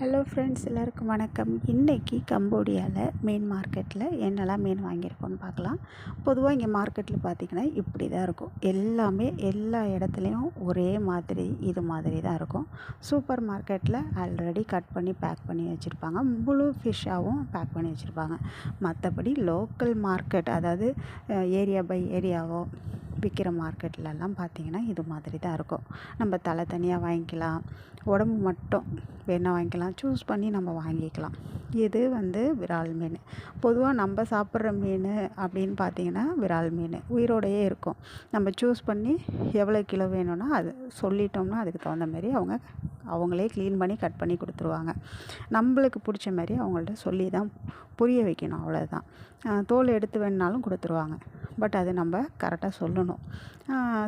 Hello friends, எல்லாருக்கும் வணக்கம். இன்றைக்கி கம்போடியாவில் மீன் மார்க்கெட்டில் என்னெல்லாம் மீன் வாங்கியிருக்கோன்னு பார்க்கலாம். பொதுவாக இங்கே மார்க்கெட்டில் பார்த்திங்கன்னா இப்படி தான் இருக்கும். எல்லாமே எல்லா இடத்துலையும் ஒரே மாதிரி இது மாதிரி தான் இருக்கும். சூப்பர் மார்க்கெட்டில் ஆல்ரெடி கட் பண்ணி பேக் பண்ணி வச்சுருப்பாங்க. முழு ஃபிஷ்ஷாகவும் பேக் பண்ணி வச்சுருப்பாங்க. மற்றபடி லோக்கல் மார்க்கெட், அதாவது ஏரியா பை ஏரியாவோ விற்கிற மார்க்கெட்லலாம் பார்த்திங்கன்னா இது மாதிரி தான் இருக்கும். நம்ம தலை தனியாக வாங்கிக்கலாம், உடம்பு மட்டும் வேணால் வாங்கிக்கலாம், சூஸ் பண்ணி நம்ம வாங்கிக்கலாம். இது விரால் மீன். பொதுவாக நம்ம சாப்பிட்ற மீன் அப்படின்னு பார்த்திங்கன்னா விரால் மீன் உயிரோடையே இருக்கும். நம்ம சூஸ் பண்ணி எவ்வளோ கிலோ வேணும்னா அது சொல்லிட்டோம்னா அதுக்கு தகுந்த மாதிரி அவங்களே க்ளீன் பண்ணி கட் பண்ணி கொடுத்துருவாங்க. நம்மளுக்கு பிடிச்ச மாதிரி அவங்கள்ட்ட சொல்லி தான் புரிய வைக்கணும், அவ்வளோதான். தோல் எடுத்து வேணுனாலும் கொடுத்துருவாங்க. பட் அது நம்ம கரெக்டாக சொல்லணும்.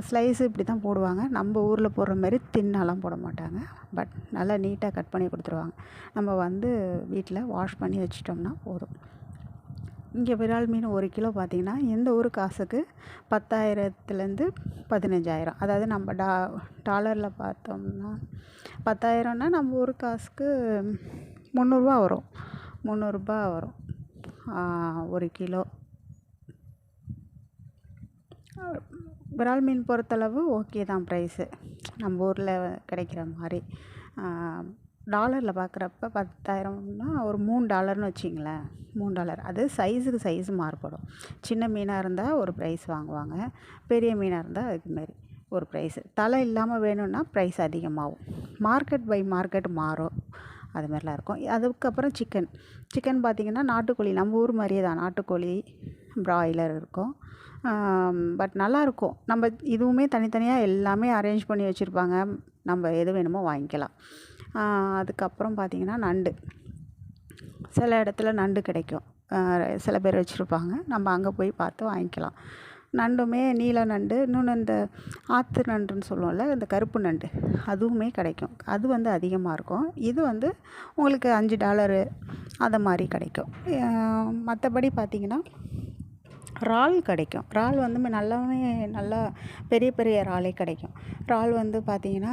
ஸ்லைஸு இப்படி தான் போடுவாங்க. நம்ம ஊரில் போடுற மாதிரி தின்னெல்லாம் போட மாட்டாங்க. பட் நல்லா நீட்டாக கட் பண்ணி கொடுத்துருவாங்க. நம்ம வீட்டில் வாஷ் பண்ணி வச்சிட்டோம்னா போதும். இங்கே விரால் மீன் 1 கிலோ பார்த்திங்கன்னா இந்த ஊர் காசுக்கு 10,000லேருந்து 15,000. அதாவது நம்ம டாலரில் பார்த்தோம்னா 10,000னா நம்ம ஊர் காசுக்கு 300 வரும். 300 வரும் 1 கிலோ. விரால் மீன் பொறுத்தளவு ஓகே தான் ப்ரைஸு, நம்ம ஊரில் கிடைக்கிற மாதிரி. டாலரில் பார்க்குறப்ப 10,000னா ஒரு $3 வச்சிங்களேன். $3. அது சைஸுக்கு சைஸு மாறுபடும். சின்ன மீனாக இருந்தால் ஒரு ப்ரைஸ் வாங்குவாங்க, பெரிய மீனாக இருந்தால் அதுக்கு மாரி ஒரு ப்ரைஸு. தலை இல்லாமல் வேணும்னா ப்ரைஸ் அதிகமாகும். மார்க்கெட் பை மார்க்கெட் மாறும், அது மாதிரிலாம் இருக்கும். அதுக்கப்புறம் சிக்கன் பார்த்திங்கன்னா நாட்டுக்கோழி, நம்ம ஊர் மாதிரியே தான். நாட்டுக்கோழி, ப்ராய்லர் இருக்கும். பட் நல்லாயிருக்கும். நம்ம இதுவுமே தனித்தனியாக எல்லாமே அரேஞ்ச் பண்ணி வச்சுருப்பாங்க. நம்ம எது வேணுமோ வாங்கிக்கலாம். அதுக்கப்புறம் பார்த்திங்கன்னா நண்டு. சில இடத்துல நண்டு கிடைக்கும், சில பேர் வச்சுருப்பாங்க. நம்ம அங்கே போய் பார்த்து வாங்கிக்கலாம். நண்டுமே நீல நண்டு, இன்னொன்று இந்த ஆற்று நண்டுன்னு சொல்லுவோம்ல, இந்த கருப்பு நண்டு, அதுவுமே கிடைக்கும். அது அதிகமாக இருக்கும். இது உங்களுக்கு $5 அதை மாதிரி கிடைக்கும். மற்றபடி பார்த்திங்கன்னா இறால் கிடைக்கும். இறால் நல்லா பெரிய பெரிய இறாலே கிடைக்கும். இறால் பார்த்திங்கன்னா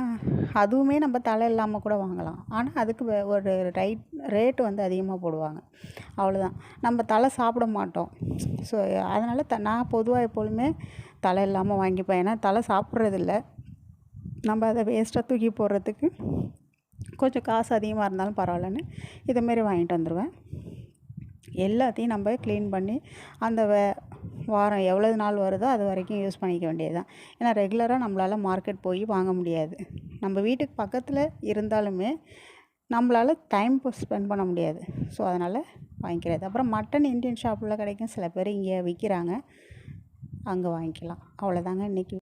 அதுவுமே நம்ம தலை இல்லாமல் கூட வாங்கலாம். ஆனால் அதுக்கு ஒரு ரேட்டு அதிகமாக போடுவாங்க, அவ்வளோதான். நம்ம தலை சாப்பிட மாட்டோம். ஸோ அதனால் நான் பொதுவாக எப்பொழுதுமே தலை இல்லாமல் வாங்கிப்பேன். ஏன்னா தலை சாப்பிட்றதில்ல, நம்ம அதை வேஸ்ட்டாக தூக்கி போடுறதுக்கு கொஞ்சம் காசு அதிகமாக இருந்தாலும் பரவாயில்லன்னு இதேமாரி வாங்கிட்டு வந்துடுவேன். எல்லாத்தையும் நம்ம க்ளீன் பண்ணி அந்த வாரம் எவ்வளவு நாள் வருதோ அது வரைக்கும் யூஸ் பண்ணிக்க வேண்டியது தான். ஏன்னா ரெகுலராக நம்மளால் மார்க்கெட் போய் வாங்க முடியாது. நம்ம வீட்டுக்கு பக்கத்தில் இருந்தாலுமே நம்மளால் டைம் ஸ்பெண்ட் பண்ண முடியாது. ஸோ அதனால் வாங்கிக்கிறது. அப்புறம் மட்டன் இந்தியன் ஷாப்பில் கிடைக்கும். சில பேர் இங்கே விற்கிறாங்க, அங்கே வாங்கிக்கலாம். அவ்வளோதாங்க இன்றைக்கி.